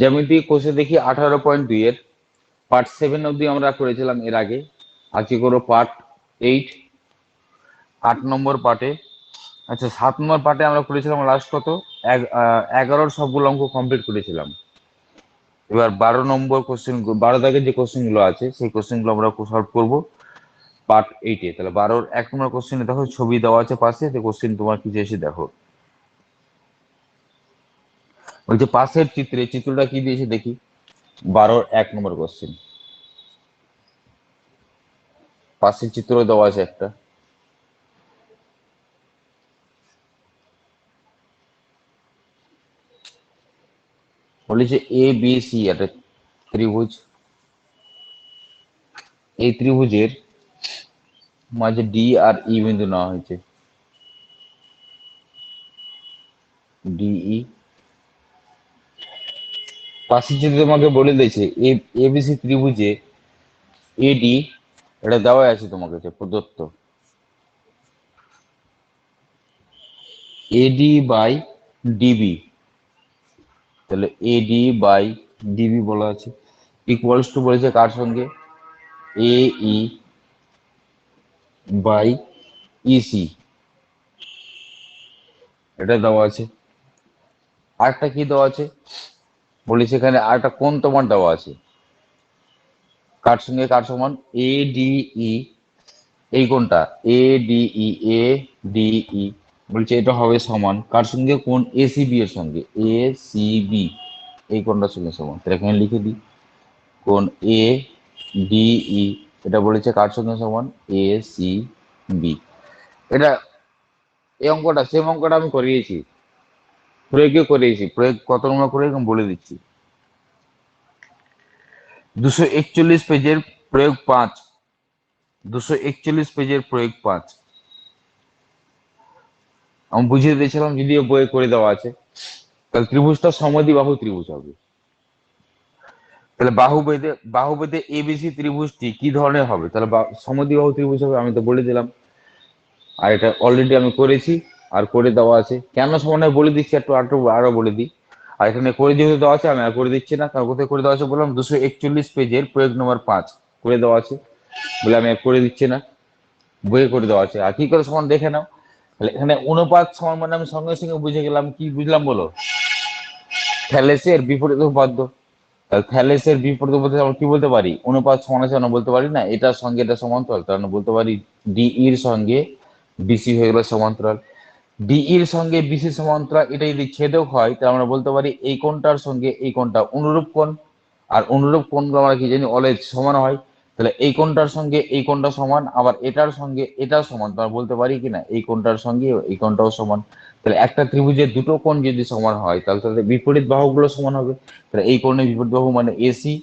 জ্যামিতি কোষে দেখি 18.2 এর পার্ট 7 অবধি আমরা করেছিলাম এর আগে। আজকে করো পার্ট 8, 8 নম্বর পার্টে। আচ্ছা, 7 নম্বর পার্টে আমরা করেছিলাম লাস্ট কত, 11 সবগুলো অঙ্ক কমপ্লিট করেছিলাম। এবার 12 নম্বর কোশ্চেন, 12 দাগের যে কোশ্চেন গুলো আছে সেই কোশ্চেন গুলো আমরা সলভ করবো পার্ট 8-এ। তাহলে 12-1 নম্বর কোশ্চেনে দেখো ছবি দেওয়া আছে পাশে, যে কোশ্চেন তোমার কি এসে দেখো। ওই যে পাশের চিত্রটা কি দিয়েছে দেখি। 12-1 নম্বর কোশ্চেন, পাশের চিত্র দেওয়া আছে একটা। বলেছে এ বি সি একটা ত্রিভুজ, এই ত্রিভুজের মাঝে ডি আর ই বিন্দু নেওয়া হয়েছে। ডিই পাশের চিত্র তোমাকে বলে দিয়েছে এবিসি ত্রিভুজে এডি, এটা দেওয়া আছে তোমার কাছে প্রদত্ত। এডি বাই ডিবি, তাহলে এডি বাই ডিবি বলা আছে, ইকুয়ালস টু বলেছে কার সঙ্গে, এ ই বাই ইসি, এটা দেওয়া আছে। আরেকটা কি দেওয়া আছে বলেছে এখানে, আরেকটা কোণ তোমার দেওয়া আছে, কার সঙ্গে কার সমান, এ ডিই, এই কোণটা এ ডিই, এ ডিই বলছে এটা হবে সমান কার সঙ্গে, কোণ এসিবি এর সঙ্গে, এ সিবি এই কোণটার সঙ্গে সমান। তাহলে এখানে লিখে দিই কোণ এ ডিই, এটা বলেছে কার সঙ্গে সমান, এ সি বি। এটা এই অঙ্কটা সেম অঙ্কটা আমি করিয়েছি, প্রয়োগে করিয়েছি। প্রয়োগ কত নম্বর করে বলে দিচ্ছি। 241 পেজের প্রয়োগ 5, 241 পেজের প্রয়োগ 5 আমি বুঝিয়ে দিয়েছিলাম, যদিও বইয়ে করে দেওয়া আছে। তাহলে ত্রিভুজটা সমদ্বিবাহু ত্রিভুজ হবে। তাহলে বাহুবেদে এবিসি ত্রিভুজটি কি ধরনের হবে, তাহলে সমদ্বিবাহু ত্রিভুজ হবে, আমি তো বলে দিলাম। আর এটা অলরেডি আমি করেছি আর করে দেওয়া আছে। কেন সমান হয় বলে দিচ্ছি, আরো বলে দিই। আর এখানে করে যেহেতু দেওয়া আছে আমি আর করে দিচ্ছি না, কারণ কোথায় করে দেওয়া আছে বললাম, 241 পেজের প্রয়োগ নম্বর 5 করে দেওয়া আছে বলে আমি আর করে দিচ্ছি না, বইয়ে করে দেওয়া আছে। আর কি করে সমান দেখে নাও। তাহলে এখানে অনুপাত সমান মানে আমি সঙ্গে সঙ্গে বুঝে গেলাম, কি বুঝলাম বলো, থ্যালেসের বিপরীত উপপাদ্য। তাহলে থ্যালেসের বিপরীত উপপাদ্য আমরা কি বলতে পারি, অনুপাত সমান আছে না বলতে পারি না, এটার সঙ্গে এটা সমান্তরাল, তার মানে বলতে পারি ডিইর সঙ্গে বিসি হয়ে গেল সমান্তরাল। ডিইর সঙ্গে বিসি সমান্তরাল, এটা যদি ছেদক হয় তাহলে আমরা বলতে পারি এই কোণটার সঙ্গে এই কোণটা অনুরূপ কোণ। আর অনুরূপ কোণগুলো আমরা কি জানি, অলওয়েজ সমান হয়। তাহলে এই কোণটার সঙ্গে এই কোণটা সমান, আবার এটার সঙ্গে এটা সমান, তো আমরা বলতে পারি কিনা এই কোণটার সঙ্গে এই কোণটাও সমান। তাহলে একটা ত্রিভুজের দুটো কোণ যদি সমান হয় তাহলে তাদের বিপরীত বাহুগুলো সমান হবে। তাহলে এই কোণের বিপরীত বাহু মানে এসি,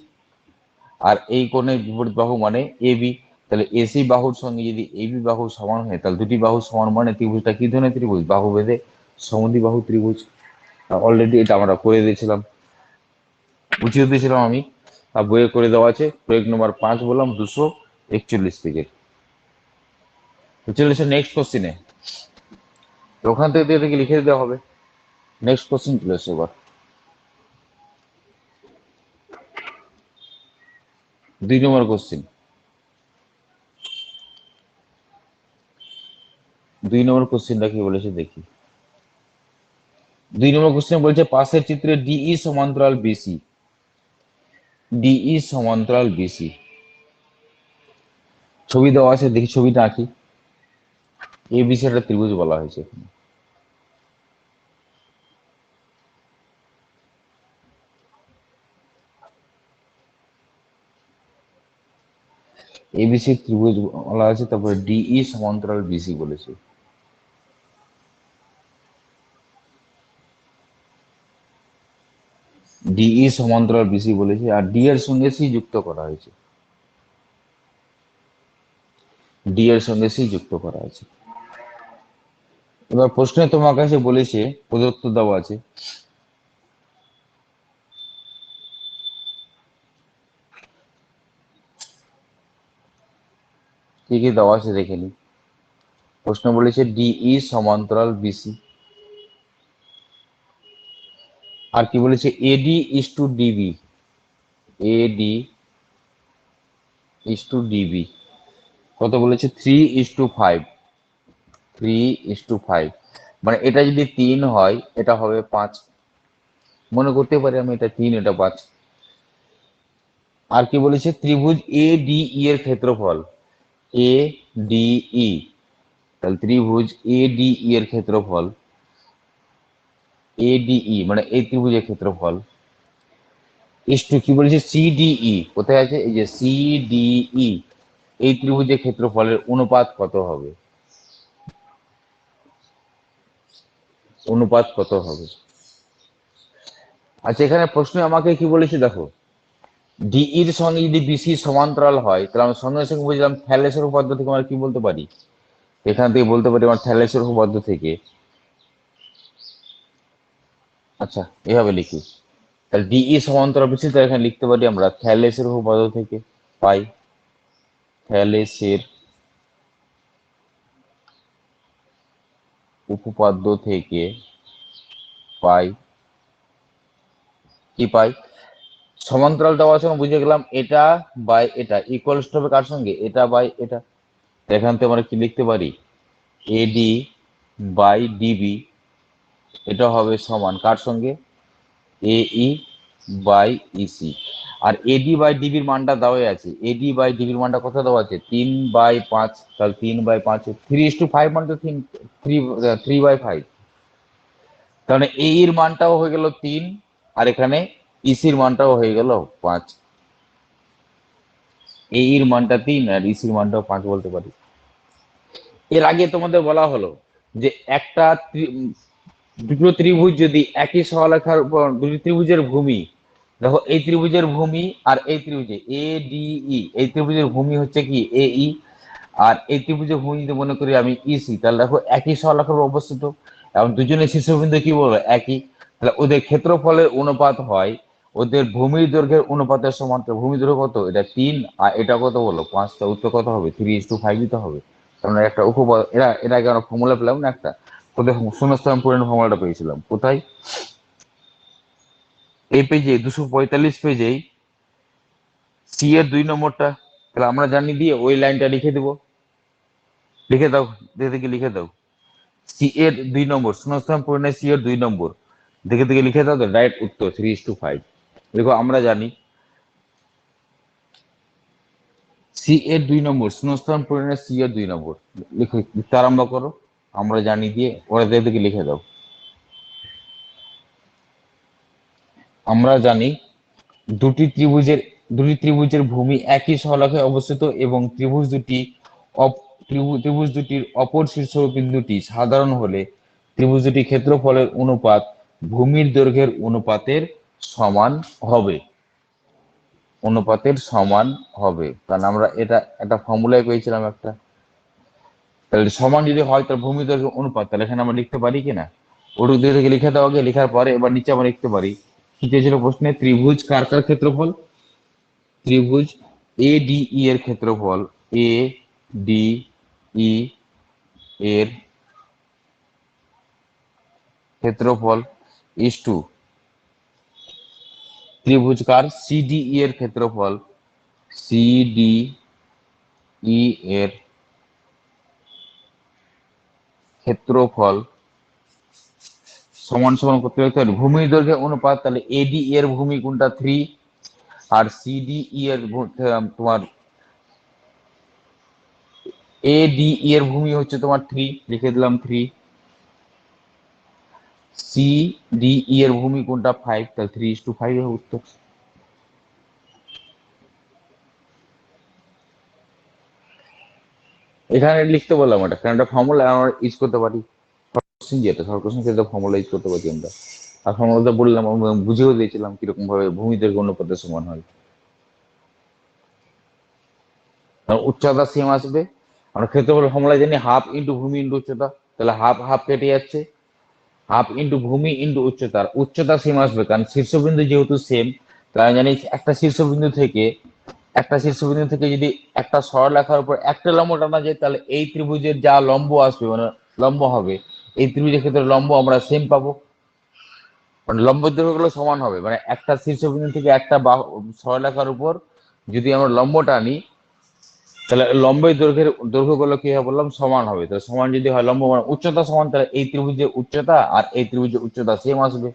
আর এই কোণের বিপরীত বাহু মানে এবি। তাহলে এসি বাহুর সঙ্গে যদি এবি বাহু সমান হয় তাহলে দুটি বাহু সমান মানে ত্রিভুজটা কি ধরনের ত্রিভুজ, বাহুভেদে সমদ্বিবাহু ত্রিভুজ। অলরেডি এটা আমরা করে দিয়েছিলাম, বুঝিয়ে দিয়েছিলাম আমি, আর বইয়ে করে দেওয়া আছে। প্রয়োগ নম্বর 5 বললাম 241 পেজের। তো চলে এসে নেক্সট কোশ্চিনে, ওখান থেকে লিখে দেওয়া হবে। নেক্সট কোশ্চিন চলে এসে এবার 2 নম্বর কোশ্চিন। 2 নম্বর কোশ্চিনটা কি বলেছে দেখি। 2 নম্বর কোশ্চেন বলছে পাশের চিত্রে ডিই সমান্তরাল বিসি, ডিই সমান্তরাল বিসি ছবি দেওয়া আছে, দেখি ছবিটা আঁকি। এবিসি একটা ত্রিভুজ বলা হয়েছে। এবিসি ত্রিভুজ বলা আছে, তারপরে ডিই সমান্তরাল বিসি বলেছে। ডিই সমান্তরাল বিসি বলেছে, আর ডি এর সঙ্গে সি যুক্ত করা হয়েছে, ডি এর সঙ্গে সি যুক্ত করা আছে। এবার প্রশ্নে তোমার কাছে বলেছে, প্রদত্ত দেওয়া আছে, কি কি দেওয়া আছে দেখে নি। প্রশ্ন বলেছে ডিই সমান্তরাল বিসি, আর কি বলেছে এডি is to DB, eddy is to DB কত বলেছে 3:5, 3:5, মানে এটা যদি 3 হয় এটা হবে 5, মনে করতে পারি আমি এটা 3 এটা 5। আর কি বলেছে ত্রিভুজ এ ডি ই এর ক্ষেত্রফল, এ ডি ই, তাহলে ত্রিভুজ এ ডি ই এর ক্ষেত্রফল, এ ডি ই মানে এই ত্রিভুজের ক্ষেত্রফল ইস টু কি বলেছে সিডিই, কোথায় আছে এই যে সিডিই, এই ত্রিভুজের ক্ষেত্রফলের অনুপাত কত হবে, অনুপাত কত হবে। আচ্ছা এখানে প্রশ্ন আমাকে কি বলেছে দেখো, ডিইর সঙ্গে যদি বিসি সমান্তরাল হয় তাহলে আমরা সঙ্গে সঙ্গে বুঝলাম থ্যালেসের উপপাদ্য থেকে আমরা কি বলতে পারি, এখান থেকে বলতে পারি আমার থ্যালেসের উপপাদ্য থেকে। আচ্ছা এভাবে লিখি, তাহলে ডিই সমান্তরাল বিসি, তো এখানে লিখতে পারি আমরা থ্যালেসের উপপাদ্য থেকে পাই, থ্যালেসের উপপাদ্য থেকে পাই, কি পাই, সমান্তরাল দেওয়ার সময় বুঝে গেলাম এটা বাই এটা ইকুয়ালস হবে কার সঙ্গে, এটা বাই এটা। এখান থেকে আমরা কি লিখতে পারি এডি বাই ডিবি, এটা হবে সমান কার সঙ্গে এই বাই ইসি। আর এডি বাই ডিবির মানটা দেওয়া আছে, এডি বাই ডিবির মানটা কত দেওয়া আছে 3/5, তাহলে 3/5 3:5 মানে তো 3/5, তাহলে এই এর মানটাও হয়ে গেল 3, আর এখানে ইসির মানটাও হয়ে গেল 5, এই এর মানটা 3 আর ইসির মানটাও 5 বলতে পারি। এর আগে তোমাদের বলা হলো যে একটা দুটো ত্রিভুজ যদি একই সরলরেখার উপর, দুটি ত্রিভুজের ভূমি, দেখো এই ত্রিভুজের ভূমি আর এই ত্রিভুজে এ ডি ই, এই ত্রিভুজের ভূমি হচ্ছে কি এ ই, আর এই ত্রিভুজের ভূমি যদি মনে করি আমি ইসি, তাহলে দেখো একই সরলরেখার উপর অবস্থিত এবং দুজনের শীর্ষবিন্দু কি বলবো একই, তাহলে ওদের ক্ষেত্রফলের অনুপাত হয় ওদের ভূমির দৈর্ঘ্যের অনুপাতের সমান। তো ভূমি দৈর্ঘ্য কত, এটা 3 আর এটা কত বলো 5, টা উত্তর কত হবে 3:5 দিতে হবে। কারণ একটা উপপাদ্য, এর আগে আমরা ফর্মুলা পেলাম না একটা, তোদের শূন্যস্থান পূরণের ফর্মুলাটা পেয়েছিলাম কোথায়, এই পেজে 245 পেজেই সি এর 2 নম্বরটা, তাহলে আমরা জানি দিয়ে ওই লাইনটা লিখে দেবো, লিখে দাও, দেখে দেখে লিখে দাও, সি এর 2 নম্বর শূন্যস্থান পূরণে সি এর 2 নম্বর, দেখে দেখে লিখে দাও, তো ডাইরেক্ট উত্তর 3:5। দেখো আমরা জানি সি এর 2 নম্বর শূন্যস্থান পূরণে সি এর 2 নম্বর, লিখে লিখতে আরম্ভ করো, আমরা জানি দিয়ে ওরা দেখে দেখে লিখে দাও। আমরা জানি দুটি ত্রিভুজের ভূমি একই সরলরেখায় অবস্থিত এবং ত্রিভুজ দুটির অপর শীর্ষবিন্দুটি সাধারণ হলে ত্রিভুজ দুটির ক্ষেত্রফলের অনুপাত ভূমির দৈর্ঘ্যের অনুপাতের সমান হবে, অনুপাতের সমান হবে, কারণ আমরা এটা একটা ফর্মুলায় পেয়েছিলাম একটা। তাহলে সমান যদি হয় তাহলে ভূমি দৈর্ঘ্য অনুপাত, তাহলে এখানে আমরা লিখতে পারি কিনা, ওটুক দিয়ে থেকে লিখে দেওয়া আগে, লেখার পরে এবার নিচে আমরা লিখতে পারি কি চেয়েছিল প্রশ্নে, ত্রিভুজ কার কার ক্ষেত্রফল, ত্রিভুজ এ ডি ই এর ক্ষেত্রফল, এ ডি ই এর ক্ষেত্রফল ইস টু ত্রিভুজ কার সিডিই এর ক্ষেত্রফল, সিডিই এর ক্ষেত্রফল সমান সমান করতে হবে ভূমির দৈর্ঘ্যের অনুপাত, তাহলে এডি এর ভূমি কোনটা 3 আর সিডিই এর তোমার এডিই এর ভূমি হচ্ছে তোমার 3, লিখে দিলাম 3, সিডিই এর ভূমি কোনটা 5, তাহলে 3:5 হবে উত্তর। এখানে লিখতে বললাম এটা কারণ একটা ফর্মুলা আমরা ইউজ করতে পারি, যেটা শর্ট কোশ্চেন ক্ষেত্রে ফর্মুলা ইউজ করতে পারি আমরা, আর ফর্মুলাটা বললাম বুঝিয়েও দিয়েছিলাম কিরকম ভাবে ভূমি দৈর্ঘ্য অনুপাতের সমান হয়। কারণ উচ্চতা সেম আসবে, আমরা ক্ষেত্রফল ফর্মুলা জানি হাফ ইন্টু ভূমি ইন্টু উচ্চতা, তাহলে হাফ হাফ কেটে যাচ্ছে, হাফ ইন্টু ভূমি ইন্টু উচ্চতা, উচ্চতা সেম আসবে কারণ শীর্ষবিন্দু যেহেতু সেম, তাই জানি একটা শীর্ষবিন্দু থেকে যদি একটা সরলরেখার উপর একটা লম্ব টানা যায় তাহলে এই ত্রিভুজের যা লম্ব আসবে মানে লম্ব হবে, এই ত্রিভুজের ক্ষেত্রে লম্ব আমরা সেম পাবো, মানে লম্ব দৈর্ঘ্যগুলো সমান হবে, মানে একটা শীর্ষবিন্দু থেকে একটা বাহু সরলরেখার উপর যদি আমরা লম্ব টানি, তাহলে লম্বের দৈর্ঘ্যগুলো কি হবে বললাম সমান হবে। তাহলে সমান যদি হয়, লম্ব মানে উচ্চতা সমান, তাহলে এই ত্রিভুজের উচ্চতা আর এই ত্রিভুজের উচ্চতা সেম আসবে।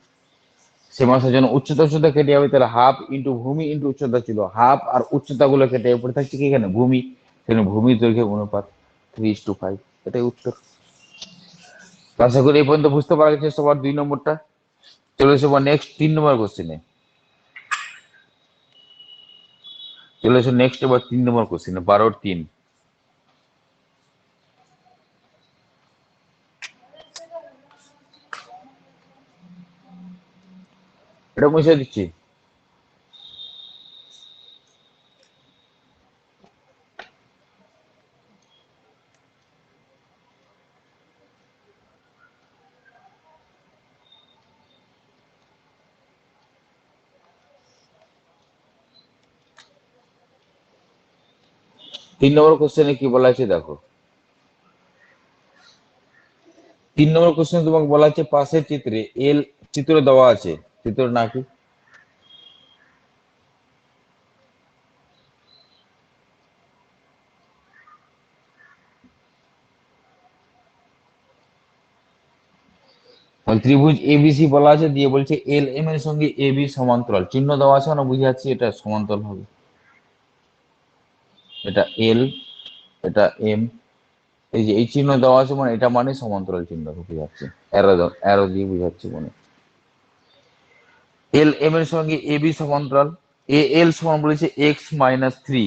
সেম আসার জন্য উচ্চতা উচ্চতা কেটে যাবে, তাহলে হাফ ইন্টু ভূমি ইন্টু উচ্চতা ছিল হাফ, আর উচ্চতা গুলো কেটে উপরে থাকছে কি এখানে ভূমি, সেখানে ভূমির দৈর্ঘ্যের অনুপাত 3:5। এটাই উত্তর। আশা করি এই পর্যন্ত বুঝতে পারা গেছে সবার 2 নম্বরটা। চলে এসো নেক্সট 3 নম্বর কোশ্চেনে। চলে এসো নেক্সট এবার 3 নম্বর কোশ্চেনে, 12-3। এটা মুছে দিচ্ছি। তিন নম্বর কোশ্চেনে কি বলা আছে দেখো। 3 নম্বর কোশ্চেনে তোমাকে বলা আছে পাশের চিত্রে এল চিত্র দেওয়া আছে, চিত্র নাকি ত্রিভুজ এবিসি বলা আছে, দিয়ে বলছে এল এম এর সঙ্গে এ বি সমান্তরাল, চিহ্ন দেওয়া আছে না, বুঝে যাচ্ছি এটা সমান্তরাল হবে। এটা এল, এটা এম, এই যে এই চিহ্ন দেওয়া আছে মানে এটা মানে সমান্তরাল চিহ্ন বুঝে যাচ্ছে, অ্যারো অ্যারো দিয়ে বুঝাচ্ছি মানে। এল এম এর সঙ্গে এ বি সমান্তরাল। এ এল সমান বলেছে x-3,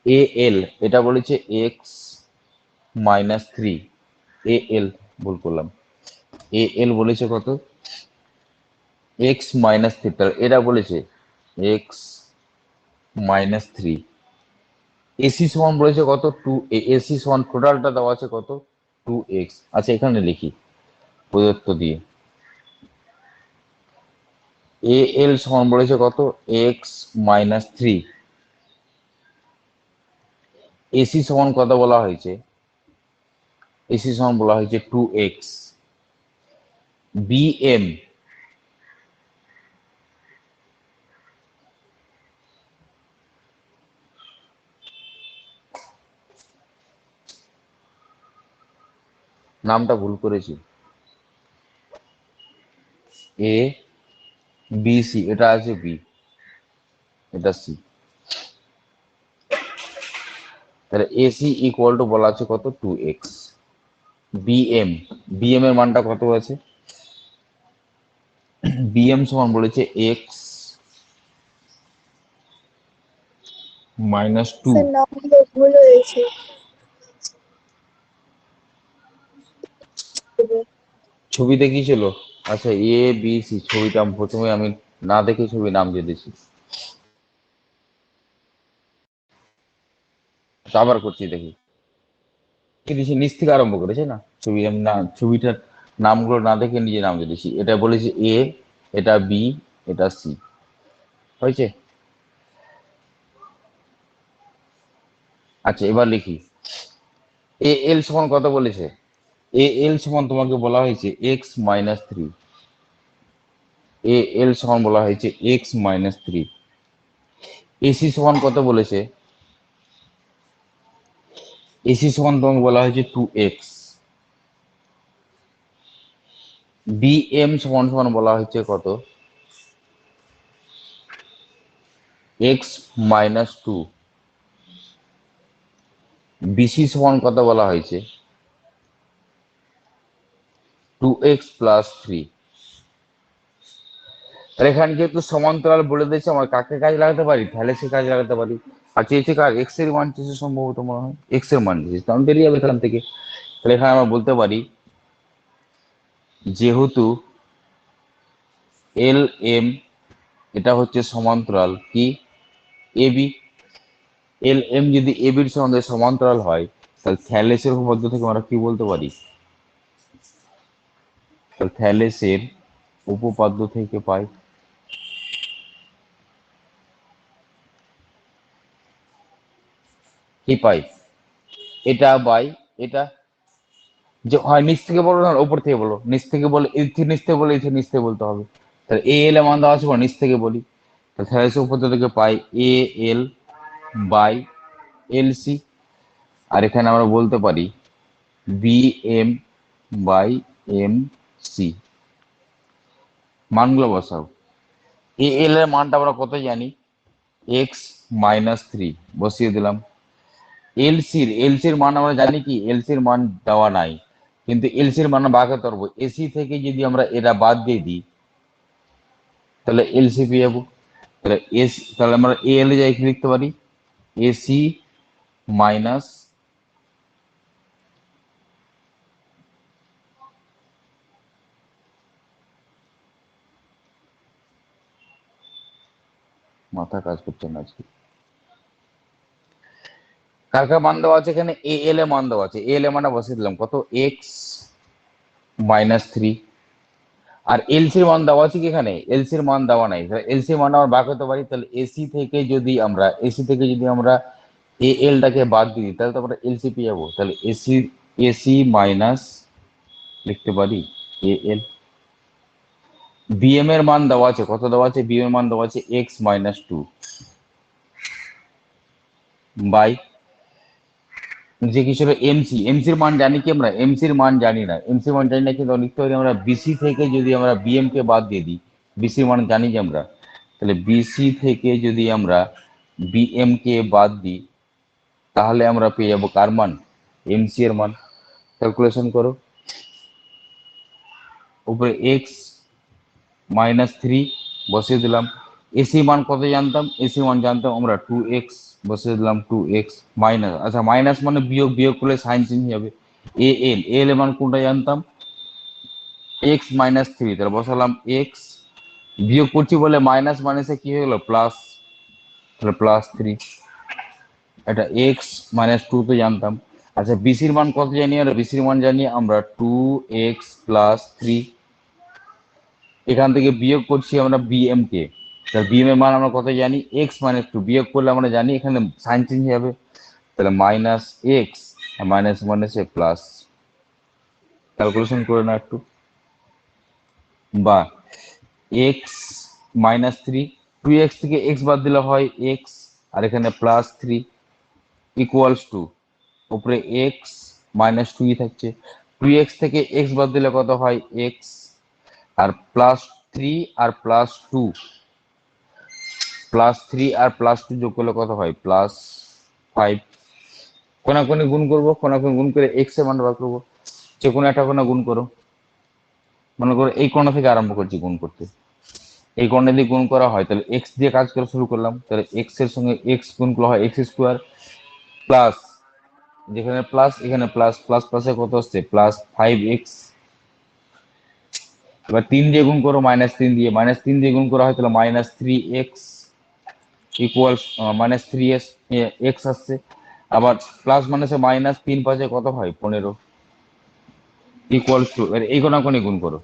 এ এল এটা বলেছে x-3, এ এল ভুল করলাম, এ এল বলেছে কত x-3, তাহলে এটা বলেছে x-3। এসি সমান বলেছে কত 2, এসি সমান টোটালটা দেওয়া আছে কত 2x। আচ্ছা এখানে লিখি প্রদত্ত দিয়ে, এ এল সমান বলেছে কত x-3, এসি সমান কত বলা হয়েছে, এসি সমান বলা হয়েছে 2x। বিএম নামটা ভুল করেছি, এ বি সি এটা আছে বি, এটা সি, তাহলে এসি ইকুয়াল টু বলা আছে কত 2x। বিএম, বিএম এর মানটা কত আছে, বিএম সমান বলেছে x-2। স্যার নম্বর ভুল হয়েছে। ছবিতে কি ছিল, আচ্ছা এ বি সি, ছবিটা প্রথমে আমি না দেখে ছবি নাম দিয়ে দিয়েছি, তো আবার করছি দেখি, কি দিয়েছি নিচ থেকে আরম্ভ করেছে না ছবি, আমি না ছবিটার নামগুলো না দেখে নিজে নাম দিয়ে দিয়েছি। এটা বলেছি এ, এটা বি, এটা সি, হয়েছে। আচ্ছা এবার লিখি, এ এল সমান কত বলেছে, এ এল সমান তোমাকে বলা হয়েছে x-3, এ এল সমান বলা হয়েছে x-3। এসি সমান কত বলেছে, এসি সমান তোমাকে বলা হয়েছে 2x। বিএম সমান সমান বলা হয়েছে কত x-2। বিসি সমান কত বলা হয়েছে 2x+3। আর এখানে যেহেতু সমান্তরাল বলে দিয়েছে, আমার কাকে কাজ লাগাতে পারি, তাহলে সে কাজ লাগাতে পারি। আর চেয়েছে কার, এক্স এর মান চেয়েছে, সম্ভবত মনে হয় এক্স এর মান চেয়েছে, তখন বেরিয়ে যাবে এখান থেকে। তাহলে এখানে আমরা বলতে পারি যেহেতু এল এম এটা হচ্ছে সমান্তরাল কি এবি, এল এম যদি এবির সঙ্গে সমান্তরাল হয়, তাহলে থ্যালেসের উপপাদ্য থেকে আমরা কি বলতে পারি, তাহলে থ্যালেসের উপপাদ্য থেকে পাই কি পাই, এটা বাই এটা, যে হয় নিচ থেকে বলো না ওপর থেকে বলো, নিচ থেকে বলে নিচ থেকে বলে নিচ থেকে বলতে হবে। তাহলে এ এল এর মান দেওয়া আছে, নিচ থেকে বলি, তাহলে এসে উপর থেকে পাই এ এল বাই এল সি। আর এখানে আমরা বলতে পারি B M by M C. মানগুলো বসাও। এ এল এর মানটা আমরা কত জানি, এক্স মাইনাস থ্রি, বসিয়ে দিলাম। এলসির মান আমরা জানি কি, এলসির মান দেওয়া নাই, কিন্তু এলসির মান বাঘে ধরবো, এসি থেকে যদি আমরা এরা বাদ দিয়ে দিই তাহলে এলসি পেয়ে যাবো। তাহলে তাহলে আমরা এ এল এ যাই কি লিখতে পারি, এসি মাইনাস মাথা কাজ করছে না আজকে। কার কার মান দেওয়া আছে এখানে, এ এল এ মান দেওয়া আছে, এ এল এ মানে বসিয়ে দিলাম কত, এক্স মাইনাস থ্রি। আর এলসির মান দেওয়া আছে কি এখানে, এলসির মান দেওয়া নাই, এলসির মান আমরা বাদ করতে পারি। তাহলে এসি থেকে যদি আমরা এ এলটাকে বাদ দিই তাহলে তো আমরা এলসি পেয়ে যাবো। তাহলে এসি মাইনাস লিখতে পারি এ এল। বিএম এর মান দেওয়া আছে, কত দেওয়া আছে, বিএম এর মান দেওয়া আছে এক্স মাইনাস টু বাই যে কি ছিল এমসি। এমসির মান জানি কি আমরা, এমসির মান জানি না, এমসির মান জানি না, কিন্তু লিখতে পারি আমরা বিসি থেকে যদি আমরা বিএম কে বাদ দিয়ে দিই, বিসির মান জানি যে আমরা, তাহলে বিসি থেকে যদি আমরা বিএম কে বাদ দিই তাহলে আমরা পেয়ে যাবো কার মান, এমসি এর মান। ক্যালকুলেশন করো, উপরে এক্স মাইনাস থ্রি বসিয়ে দিলাম। এসি মান কত জানতাম, এসি মান জানতাম আমরা টু এক্স, বসিয়ে দিলাম টু এক্স মাইনাস, আচ্ছা মাইনাস মানে বিয়োগ, বিয়োগ করলে সাইন চেঞ্জ হবে। এ এল এর মান কোনটা জানতাম, এক্স মাইনাস থ্রি, তাহলে বসালাম এক্স, বিয়োগ করছি বলে মাইনাস মাইনাসে কি হয়ে গেল প্লাস, তাহলে প্লাস থ্রি। এটা এক্স মাইনাস টু তো জানতাম। আচ্ছা বিসির মান কত জানি, আর বিসির মান জানি আমরা টু এক্স প্লাস থ্রি। এখান থেকে বিয়োগ করছি আমরা বিএম কে, তাহলে বিএম এর মান আমরা কত জানি, এক্স মাইনাস টু, বিয়োগ করলে আমরা জানি এখানে সাইন চেঞ্জ হবে, তাহলে মাইনাস এক্স মাইনাস মাইনাসে প্লাস। ক্যালকুলেশন করে না একটু, বা X minus three, two X থেকে এক্স বাদ দিলে হয় এক্স, আর এখানে প্লাস থ্রি ইকুয়ালস টু, উপরে এক্স মাইনাস টুই থাকছে, টু এক্স থেকে এক্স বাদ দিলে কত হয় এক্স, আর প্লাস থ্রি আর প্লাস টু, প্লাস থ্রি আর প্লাস টু যোগ করলে কত হয় প্লাস ফাইভ। কোনাকুনি গুণ করবো, কোনাকুনি গুণ করে এক্স এর মান বার করবো, যে কোনো একটা কোনা গুণ করো, মনে করো এই কোণা থেকে আরম্ভ করছি গুণ করতে, এই কোণে দিয়ে গুণ করা হয় তাহলে এক্স দিয়ে কাজ করা শুরু করলাম, তাহলে এক্স এর সঙ্গে এক্স গুণ করা হয় এক্স স্কোয়ার প্লাস, যেখানে প্লাস এখানে প্লাস, প্লাস প্লাসে কত হচ্ছে প্লাস ফাইভ এক্স। এবার তিন দিয়ে গুণ করো, মাইনাস তিন দিয়ে, মাইনাস তিন দিয়ে গুণ করা হয় তাহলে minus three x equal, minus three x আসছে। আবার প্লাস মাইনাসে মাইনাস, তিন পাঁচে কত হয় পনেরো ইকুয়ালস টু, এই কোনাকুনি গুণ করো,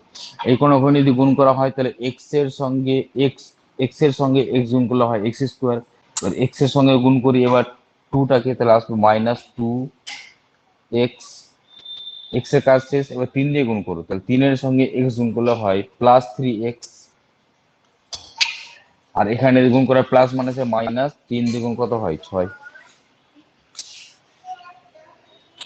এই কোনাকুনি যদি গুণ করা হয় তাহলে এক্স এর সঙ্গে এক্স, এক্স এর সঙ্গে এক্স গুণ করলে হয় এক্স স্কোয়ার, এবার এক্স এর সঙ্গে গুণ করি এবার টুটাকে, তাহলে আসবে মাইনাস টু এক্স, এক্স এর কাজ শেষ। এবার তিন দিয়ে গুণ করো, তাহলে তিনের সঙ্গে এক্স গুণ করলে হয় প্লাস থ্রি এক্স, আর এখানে গুণ করা প্লাস মাইনাসে মাইনাস, তিন দ্বিগুণ কত হয় ছয়।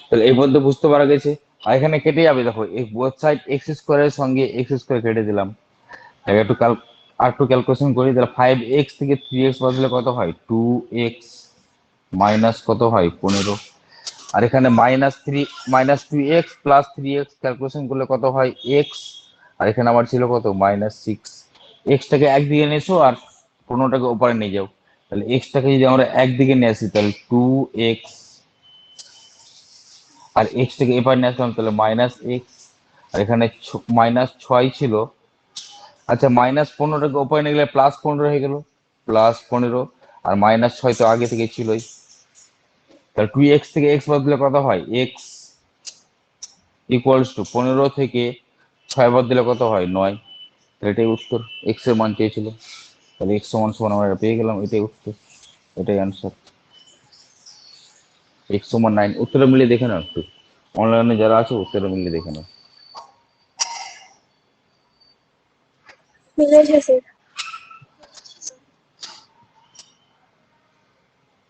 তাহলে এই পর্যন্ত বুঝতে পারা গেছে। আর এখানে কেটে যাবে, দেখো এই বোথ সাইড এক্স স্কোয়ারের সঙ্গে এক্স স্কোয়ার কেটে দিলাম, তাহলে একটু আর একটু ক্যালকুলেশন করি, তাহলে ফাইভ এক্স থেকে থ্রি এক্স বদলে কত হয় টু এক্স মাইনাস কত হয় পনেরো, আর এখানে minus three, minus two X plus three X calculation করলে কত হয় এক্স, আর এখানে আমার ছিল কত মাইনাস সিক্স। এক্সটাকে একদিকে নিয়ে এসো আর পনেরোটাকে ওপরে নিয়ে যাও, তাহলে এক্সটাকে যদি আমরা একদিকে নিয়ে আসি তাহলে টু এক্স, আর এক্স থেকে এপার নিয়ে আসলাম তাহলে মাইনাস এক্স, আর এখানে মাইনাস ছয় ছিল, আচ্ছা মাইনাস পনেরোটাকে ওপরে নিয়ে গেলে প্লাস পনেরো হয়ে গেল, প্লাস পনেরো, আর মাইনাস ছয় তো আগে থেকে ছিলই, তাহলে টু এক্স থেকে এক্স বাদ দিলে কত হয় এক্স ইকুয়ালস টু পনেরো থেকে ছয় বাদ দিলে কত হয় নয়, তাহলে এটাই উত্তর, এক্স এর মান চেয়েছিল, তাহলে এক্স সমান সমান আমরা এটা পেয়ে গেলাম, এটাই উত্তর, এটাই অ্যান্সার, এক্স সমান নাইন। উত্তরটা মিলিয়ে দেখে নাও একটু, অনলাইনে যারা আছে উত্তর মিলে দেখে নাও। মিলেছে স্যার।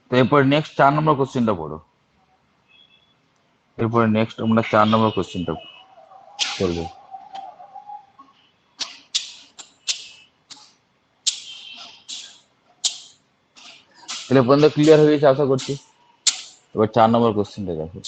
তো এরপর নেক্সট 4 নম্বর কোশ্চেনটা পড়ো। এরপরে নেক্সট আমরা 4 নম্বর কোশ্চেনটা করবো। তাহলে পর্যন্ত ক্লিয়ার হয়ে গেছে আশা করছি। এবার 4 নম্বর কোশ্চেনটা দেখো।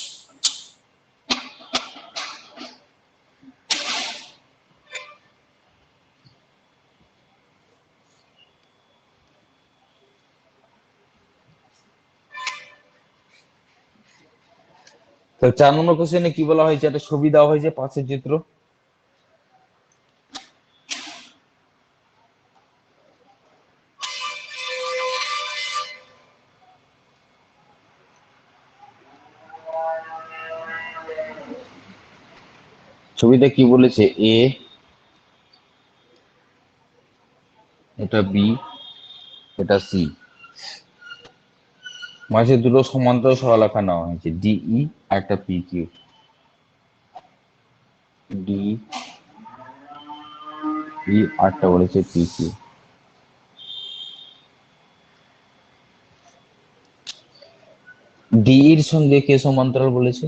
তো 4 নম্বর কোশ্চেনে কি বলা হয়েছে, একটা ছবি দেওয়া হয়েছে, পাশের চিত্র। ছবিতে কি বলেছে, এ, এটা বি, এটা সি, মাঝে দুটো সমান্তরাল সরলরেখা নেওয়া হয়েছে, ডিই আর একটা পি কিউ। ডি ই আরটা বলেছে পি কিউ। ডি এর সঙ্গে কে সমান্তরাল বলেছে,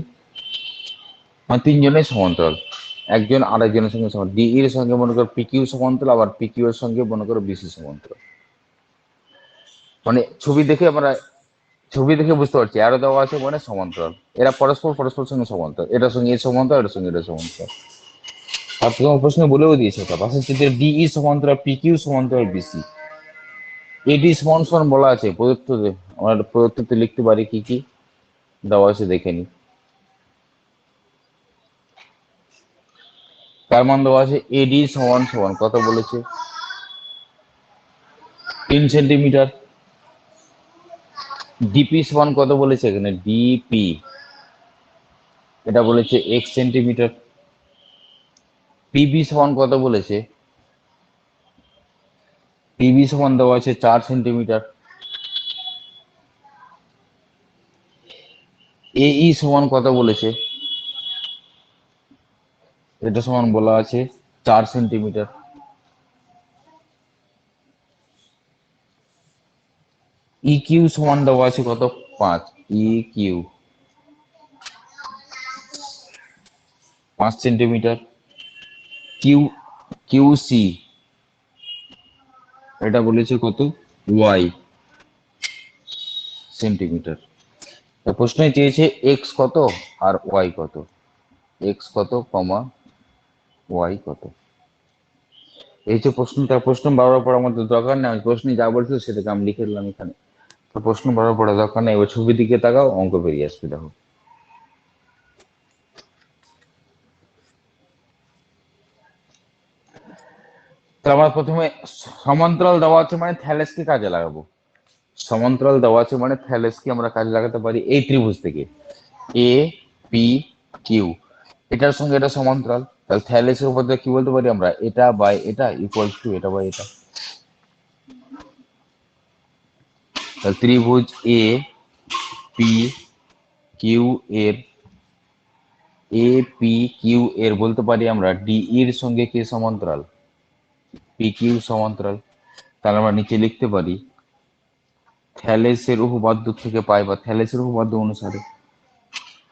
মানে তিনজনের সমান্তরাল, একজন আরেকজনের সঙ্গে সমান। ডি এর সঙ্গে মনে করো পি কিউ সমান্তরাল, আবার পি কিউ এর সঙ্গে মনে করো বিসি সমান্তরাল। মানে ছবি দেখে বুঝতে পারছি আরো দেওয়া আছে মানে সমান্তরাল, এরা পরস্পর পরস্পর সঙ্গে সমান্তরাল, এটার সঙ্গে এর সমান্তরাল, এটার সঙ্গে এটা সমান্তরাল। আর তোমার প্রশ্নে বলেও দিয়েছে এটা, পাশের চিত্রে ডিই সমান্তরাল পি কিউ সমান্তরাল বিসি। এডি সমান সমান বলা আছে প্রদত্ত, আমরা প্রদত্ততে লিখতে পারি কি কি দেওয়া আছে দেখে নি। তার মান দেওয়া আছে এডি সমান সমান কত বলেছে, 3 সেন্টিমিটার। ডিপি সমান কত বলেছে এখানে, ডিপি এটা বলেছে 1 সেন্টিমিটার। পিবি সমান কত বলেছে, পিবি সমান দেওয়া আছে 4 সেন্টিমিটার। এই সমান কত বলেছে, এটা সমান বলা আছে 4 সেন্টিমিটার। ই কিউ সমান দেওয়া আছে কত, 5, E Q 5 centimetre. Q Q C এটা বলেছে কত, ওয়াই সেন্টিমিটার। প্রশ্নে চেয়েছে এক্স কত আর ওয়াই কত, এক্স কত কমা ওয়াই কত। এই যে প্রশ্নটা, প্রশ্ন বারবার পড়ার মধ্যে দরকার নেই, আমি প্রশ্নে যা বলছিল সেটাকে আমি লিখে দিলাম এখানে। তো প্রশ্ন বারবার পড়ার দরকার নেই, এবার ছবির দিকে তাকাও, অঙ্ক বেরিয়ে আসবে দেখো। তো আমরা প্রথমে সমান্তরাল দেওয়া আছে মানে থ্যালেসকে কাজে লাগাবো। সমান্তরাল দেওয়া আছে মানে থ্যালেসকে আমরা কাজে লাগাতে পারি এই ত্রিভুজ থেকে, এ পি কিউ, এটার সঙ্গে এটা সমান্তরাল, তাহলে থ্যালেসের উপর দিয়ে কি বলতে পারি আমরা, এটা বাই এটা ইকুয়ালস টু এটা বাই এটা। তাহলে ত্রিভুজ এ পি কিউ এর, এ পি কিউ এর বলতে পারি আমরা ডি এর সঙ্গে কে সমান্তরাল, পি কিউ সমান্তরাল। তাহলে আমরা নিচে লিখতে পারি থ্যালেসের উপপাদ্য থেকে পাই বা থ্যালেসের উপপাদ্য অনুসারে,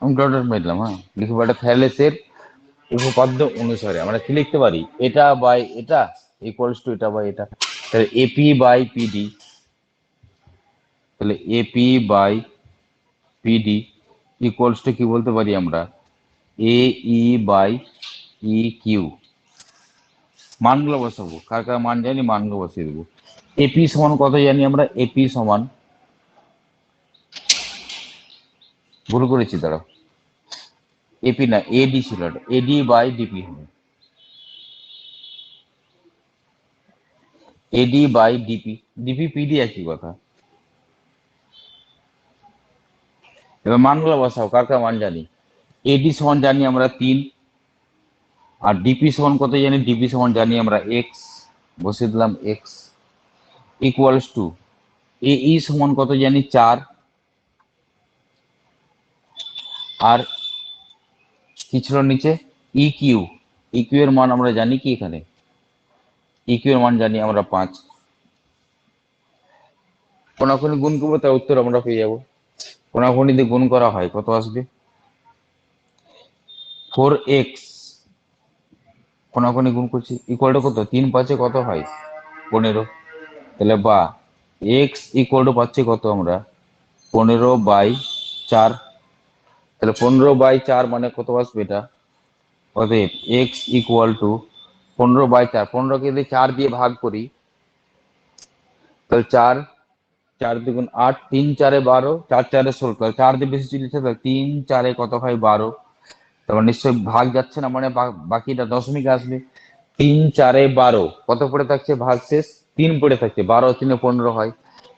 আমি ডট মেলাম, হ্যাঁ লিখবো এটা থ্যালেসের উপপাদ্য অনুসারে আমরা কি লিখতে পারি, এটা বাই এটা ইকুয়ালস টু এটা বাই এটা। তাহলে এপি বাই পিডি, তাহলে AP by PD equals to কি বলতে পারি আমরা, এ ই বাই ই কিউ। মানগুলো বসাবো, কার কার মান জানি মানগুলো বসিয়ে দেবো। এপি সমান কত জানি আমরা, এপি সমান, ভুল করেছি দাঁড়াও, এপি না এডি ছিল, এডি বাই ডিপি হবে, AD by DP, DP PD একই কথা। এবার মানগুলো বসাও, কার কার মান জানি। এডি সমান জানি আমরা 3, আর ডিপি সমান কত জানি, ডিপি সমান জানি আমরা এক্স, বসিয়ে দিলাম এক্স ইকুয়ালস টু এই সমান কত জানি 4, আর কি ছিল নিচে? ইকিউ। ইকিউ এর মান আমরা জানি কি? এখানে ইকিউ এর মান জানি আমরা 5। কোনাকুনি গুণ করবো, তার উত্তর আমরা পেয়ে যাবো। কোনাকুনি দিয়ে গুণ করা হয় কত আসবে? 4x। কোনাকুনি গুণ করছি, ইকুয়াল টু কত? 3 5 কত হয়? 15। তাহলে বা এক্স ইকুয়াল টু পাচ্ছি কত আমরা? 15/4। তাহলে 15/4 মানে কত আসবে এটা? অতএব এক্স ইকুয়াল টু 15/4। 15কে যদি 4 দিয়ে ভাগ করি, তাহলে 4, 4 × 2 = 8, 3 × 4 = 12, 4 × 4 = 16। তাহলে 4 দিয়ে বেশি চলেছে, তাহলে 3 × 4 কত হয়? 12। তারপর নিশ্চয়ই ভাগ যাচ্ছে না, মানে বাকিটা দশমিক আসবে। 3 × 4 = 12, কত পড়ে থাকছে? ভাগ শেষ 3 পড়ে থাকছে, 12 × 3 = 15 হয়।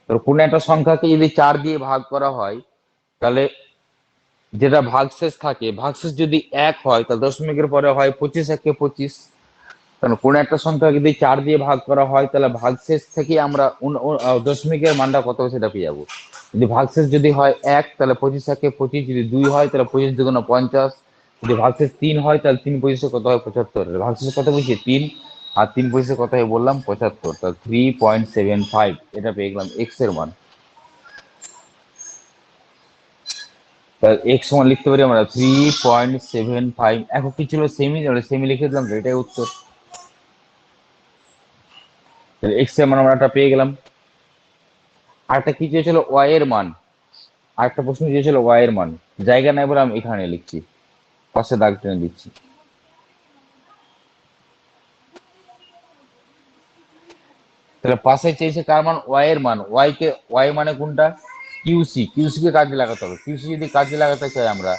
তো কোনো একটা সংখ্যাকে যদি 4 দিয়ে ভাগ করা হয়, তাহলে যেটা ভাগশেষ থাকে, ভাগশেষ যদি 1 হয়, তাহলে দশমিকের পরে হয় 25, 1 × 25। কারণ কোন একটা সংখ্যা যদি 4 দিয়ে ভাগ করা হয়, তাহলে ভাগশেষ থেকে আমরা দশমিকের মানটা কত সেটা পেয়ে যাবো। যদি ভাগশেষ যদি হয় 1, তাহলে 25, 1 × 25। যদি 2 হয়, তাহলে 25 × 2 = 50। যদি ভাগশেষ 3 হয়, তাহলে 3 25 কত হয়? 75। ভাগশেষ কত বলছি? 3। আর 3 25 কত হয় বললাম? 75। তাহলে 3.75 এটা পেয়ে গেলাম এক্স এর মান। তাহলে এক্স সমান লিখতে পারি আমরা 3.75। এখন কি ছিল? সেমি, সেমি লিখে দিলাম, তো এটাই উত্তর। তাহলে এক্স এর মান আমরা একটা পেয়ে গেলাম। আরেকটা কি চেয়েছিল? ওয়াই এর মান। আরেকটা প্রশ্ন চেয়েছিল ওয়াই এর মান। জায়গা নাই বলে আমি এখানে লিখছি, পাশে দাগ টেনে দিচ্ছি। তাহলে পাশে চেয়েছে কার মান? ওয়াই এর মান। ওয়াই মানে কোনটা? কিউসি। কিউসি কে কাজে লাগাতে হবে। কিউসি যদি কাজে লাগাতে চাই, আমরা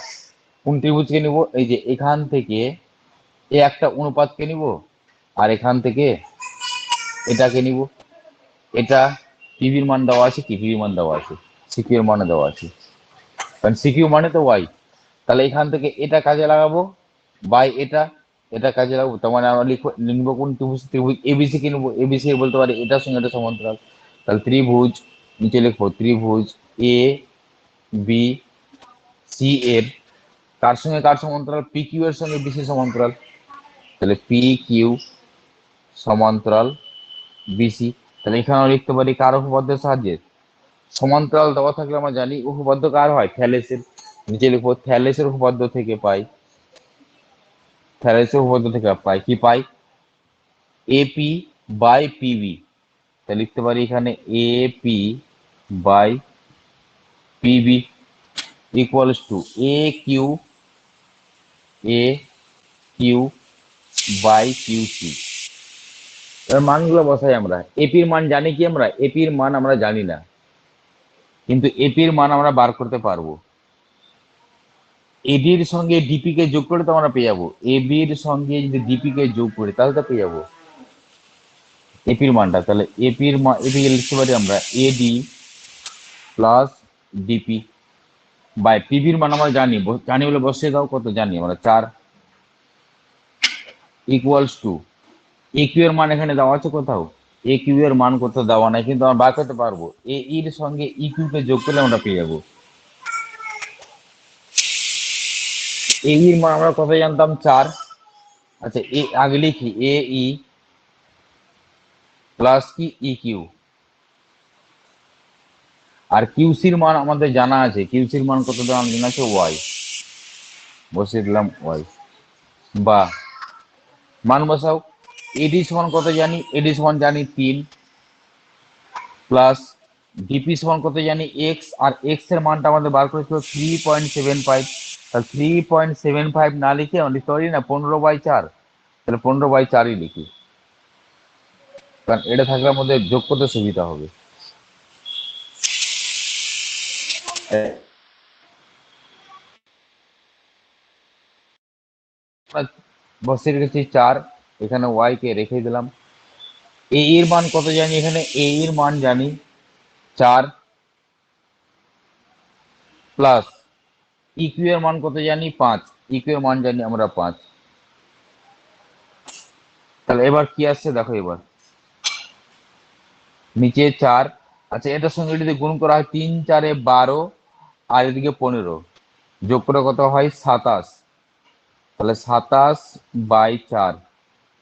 কোন ত্রিভুজকে নিব? এই যে এখান থেকে এই একটা অনুপাতকে নিব, আর এখান থেকে এটাকে নিব। এটা পিভির মান দেওয়া আছে, কি পিভির মান দেওয়া আছে, সিকিউ এর মানে দেওয়া আছে, কারণ সিকিউ মানে তো ওয়াই। তাহলে এখান থেকে এটা কাজে লাগাবো, বাই এটা, এটা কাজে লাগাবো। তার মানে আমরা নিবো কোন ত্রিভুজ? ত্রিভুজ এবিসি কে নিবো। এবিসি বলতে পারি এটার সঙ্গে এটা সমান্তরাল। তাহলে ত্রিভুজ, নিচে লিখবো ত্রিভুজ এ বি সি এর কার সঙ্গে কার সমান্তরাল? পি কিউ এর সঙ্গে বিসি সমান্তরাল। তাহলে পি কিউ সমান্তরাল বিসি। তাহলে এখানে আমরা লিখতে পারি কার উপপাদ্যের সাহায্যে? সমান্তরাল দেওয়া থাকলে আমরা জানি উপপাদ্য কার হয়? থ্যালেসের। নিচে লিখবো থ্যালেসের উপপাদ্য থেকে পাই। থ্যালেসের উপপাদ্য থেকে পাই কি পাই? AP by PB. তাহলে লিখতে পারি এখানে AP by PB equals to A Q, A Q by QC. এর মানগুলো বসাই আমরা। এপির মান জানি কি? আমরা এপির মান আমরা জানি না, কিন্তু এপির মান আমরা বার করতে পারবো। এডির সঙ্গে ডিপি কে যোগ করে তো আমরা পেয়ে যাবো। এবির সঙ্গে যদি ডিপি কে যোগ করি, তাহলে তো পেয়ে যাবো এপির মানটা। তাহলে এপির মান, এপি লিখতে পারি আমরা এডি প্লাস ডিপি বাই পিভির মান আমরা জানি, জানি বলে বসিয়ে দাও। কত জানি আমরা? 4 ইকুয়ালস টু এ কিউ এর মান এখানে দেওয়া আছে কোথাও? এ কিউ এর মান কোথাও দেওয়া নাই, কিন্তু আমরা বার করতে পারবো। এ এর সঙ্গে ই কিউ কে যোগ করলে আমরা পেয়ে যাবো। এ এর মান আমরা কত জানতাম? 4। আচ্ছা, এ আগে লিখি এ ই প্লাস কি ই কিউ। আর কিউসির মান আমাদের জানা আছে। কিউসির মান কত দেওয়া জানা আছে? ওয়াই। বসিয়ে দিলাম ওয়াই। বা মান বসাও। এডি সমান কত জানি? এডি সমান জানি 3 প্লাস ডিপি সমান কত জানি? এক্স। আর এক্স এর মানটা আমাদের বার করেছিল 3.75। তাহলে 3.75 না লিখে আমরা লিখতে পারি না 15/4। তাহলে 15/4ই লিখি, কারণ এটা থাকলে আমাদের যোগ করতে সুবিধা হবে। বসিয়ে রেখেছি 4, এখানে ওয়াই কে রেখে দিলাম। এ এর মান কত জানি? এখানে এ এর মান জানি 4 প্লাস ইকিউ এর মান কত জানি? 5। ইকিউ এর মান জানি আমরা 5। তাহলে এবার কি আসছে দেখো, এবার নিচে 4। আচ্ছা, এটার সঙ্গে যদি গুণ করা হয় 3 × 4 = 12, আর এদিকে 15, যোগ করে কত হয়? 27। তাহলে 27/4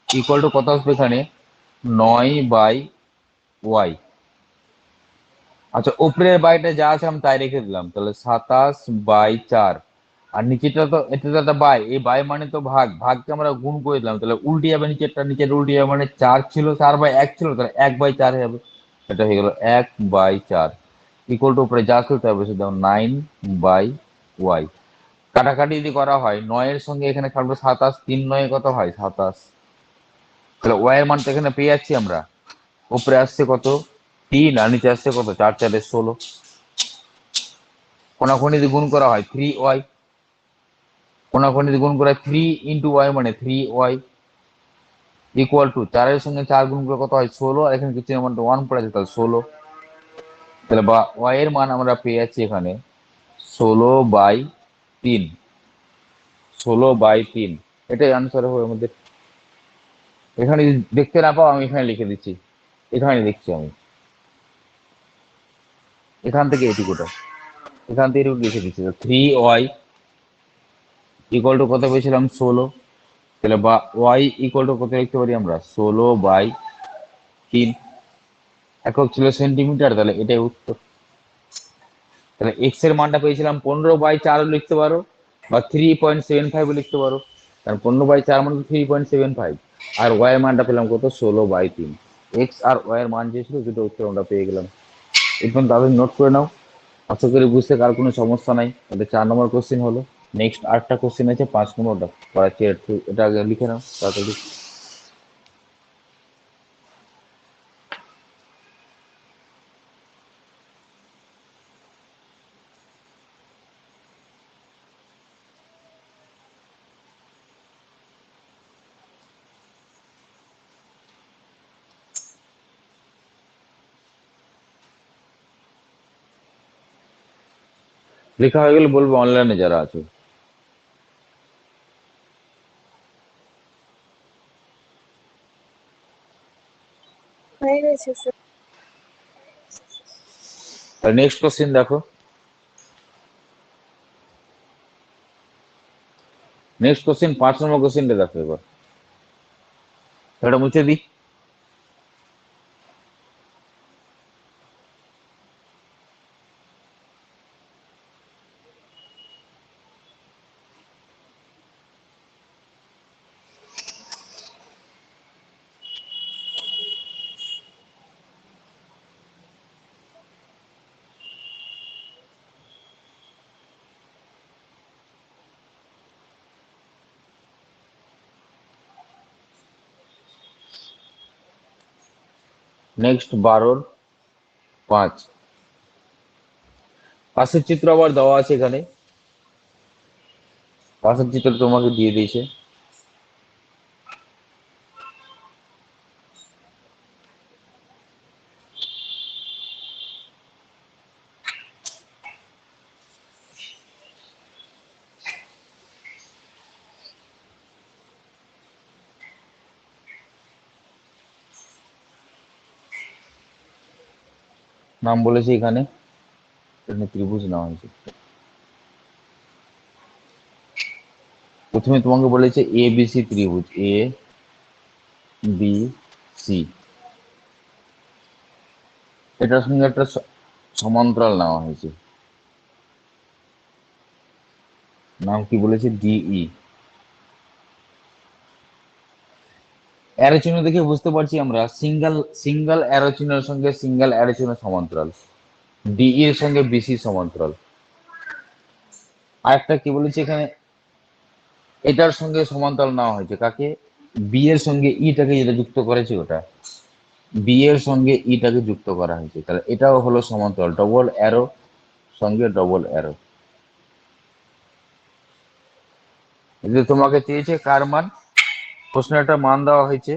ইকুয়াল টু কত আসবে এখানে? 9/y। আচ্ছা, উপরের বাইটা যা আছে আমি তাই রেখে দিলাম, তাহলে 27/4। আর নিচেটা তো, এটা তো একটা বাই, এই বাই মানে তো ভাগ, ভাগকে আমরা গুণ করে দিলাম, তাহলে উল্টে যাবে নিচেরটা, নিচের উল্টে যাবে, মানে 4 ছিল, 4/1 ছিল, তাহলে 1/4 হয়ে যাবে। এটা হয়ে গেল 1/4 ইকুয়াল টু উপরে যা ছিল তাই বসে দাও 9/y। কাটাকাটি যদি করা হয়, 9 এর সঙ্গে এখানে কাটবো 27, 3 9 কত হয়? 27। তাহলে ওয়াই এর মানটা এখানে পেয়ে যাচ্ছি আমরা। উপরে আসছে কত? 3, আর নিচে আসছে কত? 4 4 16। কোনাকুনি যদি গুণ করা হয় 3y, কোনাকুনি যদি গুণ করা হয় 3 × y মানে 3y ইকুয়াল টু 4 এর সঙ্গে 4 গুণ করে কত হয়? 16, আর এখানে কিছু মানটা 1 পড়ে আছে, তাহলে 16। তাহলে বা y এর মান আমরা পেয়ে যাচ্ছি এখানে 16/3। 16/3 এটাই আনসার হবে আমাদের। এখানে যদি দেখতে না পাও আমি এখানে লিখে দিচ্ছি, এখানে লিখছি আমি, এখান থেকে এটুকুটা, এখান থেকে এটুকু লিখে দিচ্ছি। 3y ইকুয়াল টু কত পেয়েছিলাম? 16। তাহলে বা y ইকুয়াল টু কত লিখতে পারি আমরা? 16/3। একক ছিল সেন্টিমিটার, তাহলে এটাই উত্তর। তাহলে এক্স এর মানটা পেয়েছিলাম 15/4 লিখতে পারো, বা 3.75 লিখতে পারো, কারণ 15/4 মানে 3.75। আর ওয়াই এর মানটা পেলাম কত? 16/3। এক্স আর ওয়াই এর মান যে ছিল দুটো উত্তর আমরা পেয়ে গেলাম। এখন তাদের নোট করে নাও, আশা করি বুঝতে কার কোনো সমস্যা নাই। এটা 4 নম্বর কোশ্চেন হলো। নেক্সট 8টা কোশ্চেন আছে, 5 নম্বরটা করাচ্ছি, এটা আগে লিখে নাও তাড়াতাড়ি। লেখা হয়ে গেলে বলবো অনলাইনে যারা আছে। হয়ে গেছে স্যার। নেক্সট কোশ্চেন দেখো, নেক্সট কোশ্চেন 5 নম্বর কোশ্চেনটা দেখো এবার। এটা মুছে দিই। নেক্সট 12-5, পাশের চিত্র আবার দেওয়া আছে এখানে, পাশের চিত্র তোমাকে দিয়ে দিয়েছে। নাম বলেছি এখানে, এখানে ত্রিভুজ নেওয়া হয়েছে। প্রথমে তোমাকে বলেছে এ বি সি ত্রিভুজ, এ বি সি, এটার সঙ্গে একটা সমান্তরাল নেওয়া হয়েছে, নাম কি বলেছে? ডিই। অ্যারো চিহ্ন দেখে বুঝতে পারছি আমরা সিঙ্গেল সিঙ্গেল অ্যারো চিহ্নের সঙ্গে সিঙ্গেল অ্যারো চিহ্ন সমান্তরাল, ডিই এর সঙ্গে বিসি সমান্তরাল। আর একটা কি বলেছে এখানে, এটার সঙ্গে সমান্তরাল নেওয়া হয়েছে কাকে? বি এর সঙ্গে ইটাকে যেটা যুক্ত করেছে ওটা, বি এর সঙ্গে ইটাকে যুক্ত করা হয়েছে, তাহলে এটাও হলো সমান্তরাল, ডবল অ্যারো সঙ্গে ডবল অ্যারো। যদি তোমাকে চেয়েছে কার মান, প্রশ্নে একটা মান দেওয়া হয়েছে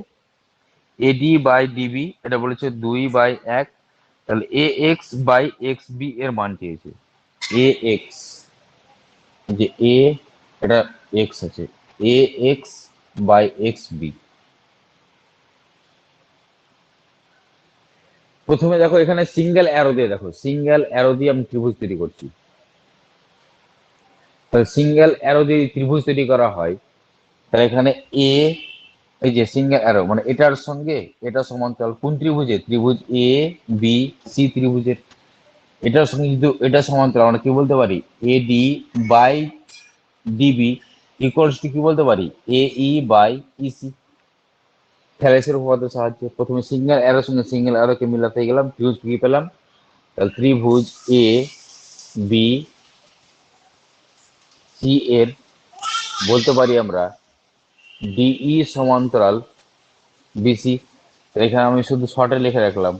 এডি বাই ডিবি, এটা বলেছে 2/1, তাহলে A X by X B এর মান চেয়েছে। এ এক্স, যে এ, এটা এক্স আছে, এ এক্স বাই এক্স বি। প্রথমে দেখো এখানে সিঙ্গেল অ্যারো দিয়ে, দেখো সিঙ্গেল অ্যারো দিয়ে আমি ত্রিভুজ তৈরি করছি। তাহলে সিঙ্গেল অ্যারো দিয়ে ত্রিভুজ তৈরি করা হয়, তাহলে এখানে এ, এই যে সিঙ্গেল অ্যারো মানে এটার সঙ্গে এটা সমান্তরাল কোন ত্রিভুজে, ত্রিভুজ এ বি সি ত্রিভুজের এটার সঙ্গে কিন্তু এটা সমান্তরাল, আমরা কি বলতে পারি A D by DB equals to কি বলতে পারি এ ই বাই ইসি। থ্যালেসের উপপাদ্যের সাহায্যে প্রথমে সিঙ্গেল অ্যারোর সঙ্গে সিঙ্গেল অ্যারোকে মিলাতে গেলাম, ত্রিভুজ কি পেলাম, তাহলে ত্রিভুজ এ বি সি এর বলতে পারি আমরা ডিই সমান্তরাল বিসি। এখানে আমি শুধু শর্টে লিখে রাখলাম,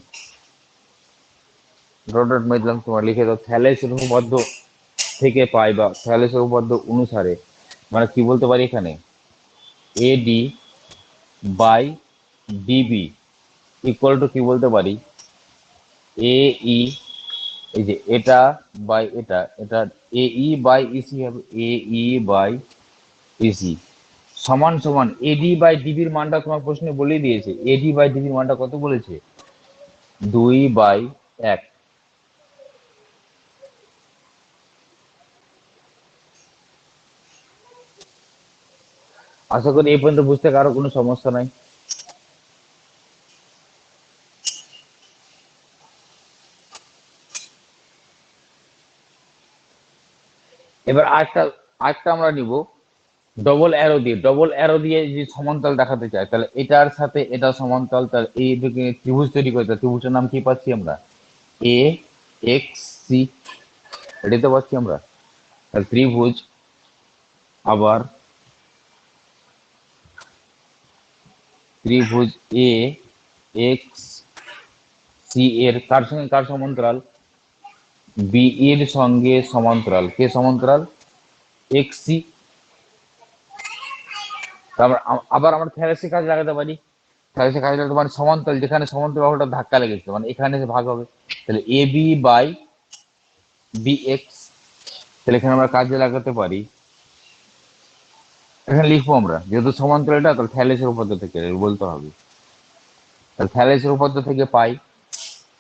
ডট ডট মেরে তোমার লিখে দাও থ্যালেসের উপপাদ্য থেকে পাই বা থ্যালেসের উপপাদ্য অনুসারে মানে কি বলতে পারি এখানে AD by DB equal to কি বলতে পারি এ ই, এই যে এটা বাই এটা, এটা এ ই বাই ইসি হবে, এ ই বাই ইসি সমান সমান এডি বাই ডিবির মানটা তোমার প্রশ্নে বলে দিয়েছে, এডি বাই ডিবির মানটা কত বলেছে 2/1। আশা করি এই পর্যন্ত বুঝতে কারো কোনো সমস্যা নাই। এবার আরেকটা আরেকটা আমরা নিব ডবল অ্যারো দিয়ে, ডবল অ্যারো দিয়ে যদি সমান্তরাল দেখাতে চাই তাহলে এটার সাথে এটা সমান্তরাল, তাহলে এই দিকে ত্রিভুজ তৈরি করে, ত্রিভুজের নাম কি পাচ্ছি আমরা এ এক্স সি, এটাই তো পাচ্ছি আমরা। তাহলে ত্রিভুজ আবার ত্রিভুজ এ এক্স সি এর কার সঙ্গে কার সমান্তরাল, বি এর সঙ্গে সমান্তরাল, কে সমান্তরাল এক্স সি। তারপর আবার আমরা থ্যালেসের কাজ লাগাতে পারি, থ্যালেসের কাজ লাগাতে পারি সমান্তরাল, যেখানে সমান্তরাল বাহুটা ধাক্কা লেগেছে মানে এখানে এসে ভাগ হবে, তাহলে A B by B x. তাহলে এখানে আমরা কাজে লাগাতে পারি, এখানে লিখবো আমরা যেহেতু সমান্তরালটা তাহলে থ্যালেসের উপপাদ্য থেকে বলতে হবে, তাহলে থ্যালেসের উপপাদ্য থেকে পাই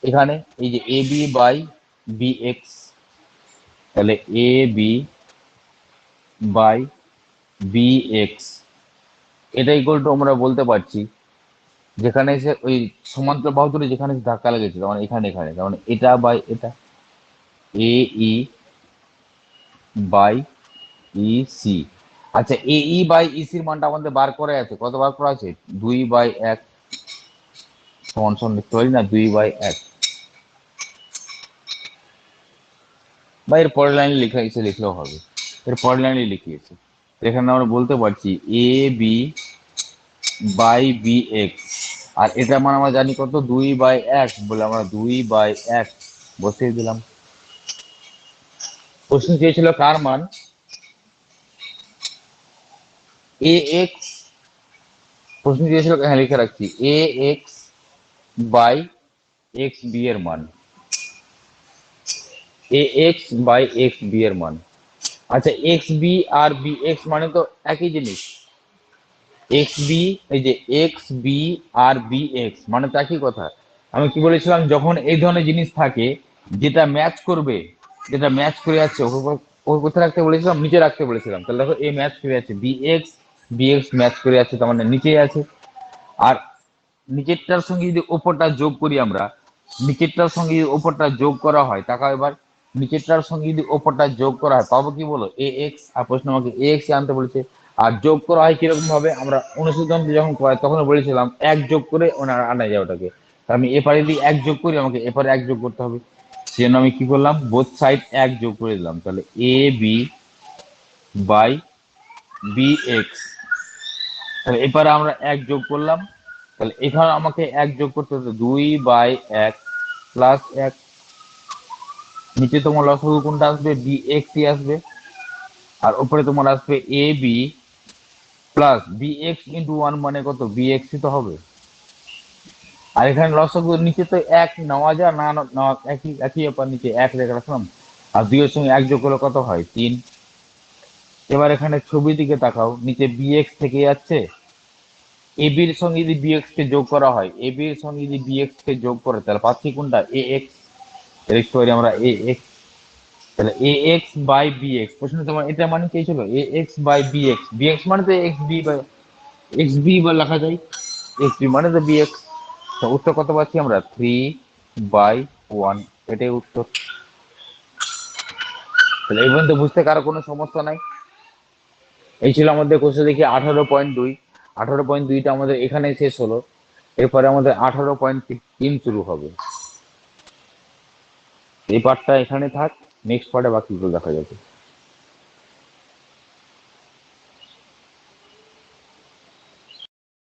এখানে এই যে A B by B x, তাহলে A B by B x এটা ইকুয়াল টু আমরা বলতে পারছি যেখানে এসে ওই সমান্তরাল বাহু দুটো যেখানে এসে ধাক্কা লেগেছে তখন এখানে এখানে যেমন এটা বাই এটা এ ই বাই ই সি। আচ্ছা এ ই বাই ই সির মানটা আমাদের বার করে আছে, কত বার করা আছে 2/1 সমান সমান লিখতে পারি না 2/1 বা এর পরের লাইনে লেখা এসে লিখলেও হবে, এর পরের লাইনে লিখিয়েছে। এখানে আমরা বলতে পারছি A B by B x, আর এটা মানে আমরা জানি কত 2/1 বলে আমরা 2/1 বসিয়ে দিলাম। প্রশ্ন চেয়েছিল কার মান এ এক্স, প্রশ্ন চেয়েছিল হ্যাঁ লিখে রাখছি এ এক্স বাই এক্স বি এর মান, এ এক্স বাই এক্স বি এর মান। আচ্ছা এক্স বি আর বি এক্স মানে তো একই জিনিস, এক্স বি এই যে এক্স বি আর বি এক্স মানে তো একই কথা। আমি কি বলেছিলাম যখন এই ধরনের জিনিস থাকে যেটা ম্যাচ করবে, যেটা ম্যাচ করে যাচ্ছে ওকে কোথায় রাখতে বলেছিলাম, নিচে রাখতে বলেছিলাম। তাহলে দেখো এ ম্যাচ করে যাচ্ছে বি এক্স ম্যাচ করে যাচ্ছে তার মানে নিচেই আছে। আর নিচেরটার সঙ্গে যদি ওপরটা যোগ করি আমরা, নিচেরটার সঙ্গে যদি ওপরটা যোগ করা হয় তাকাও এবার, নিচেরটার সঙ্গে যদি ওপরটা যোগ করা হয় পাবো কি বলো এ এক্স, আর প্রশ্ন আমাকে এ এক্স আনতে বলেছে। আর যোগ করা হয় কিরকম ভাবে, আমরা অনুশীলন যখন করাই তখন বলেছিলাম এক যোগ করে আনা যায় ওটাকে, আমি এপারে যদি এক যোগ করি আমাকে এপারে এক যোগ করতে হবে, সেজন্য আমি কি করলাম বোথ সাইড এক যোগ করে দিলাম, তাহলে A B by B x. তাহলে এবারে আমরা এক যোগ করলাম, তাহলে এখানে আমাকে এক যোগ করতে হতো 2/1 প্লাস 1, নিচে তোমার লসাগু কোনটা আসবে বি এক্স আসবে, আর উপরে তোমার আসবে A B plus B X into 1 মানে কত বি এক্স তো হবে। আর এখানে লসাগু নিচে তো এক নেওয়া যায় না, নেওয়া একই একই ব্যাপার, নিচে এক রেখে রাখলাম আর 2 এর সঙ্গে এক যোগ করলে কত হয় 3। এবার এখানে ছবির দিকে তাকাও, নিচে বি এক্স থেকে যাচ্ছে, এ বির সঙ্গে যদি বিএক্স কে যোগ করা হয়, এ বির সঙ্গে যদি বিএক্স কে যোগ করে তাহলে পাচ্ছি কোনটা এ এক্স, লিখতে পারি আমরা এ এক্স। তাহলে A X by B X, প্রশ্ন তোমার এটা মানে কি ছিল, A X by B X, B X মানে তো X B by X B বা লেখা যায়, এক্স বি মানে তো বি এক্স। তো উত্তর কত পাচ্ছি আমরা, 3/1, এটাই উত্তর। তাহলে এই পর্যন্ত বুঝতে কারো কোনো সমস্যা নাই। এই ছিল আমাদের কোর্সে দেখি 18.2, 18.2টা আমাদের এখানে শেষ হলো। এরপরে আমাদের 18.3 শুরু হবে। এই পার্টটা এখানে থাক, নেক্সট পার্টে বাকিগুলো দেখা যাবে।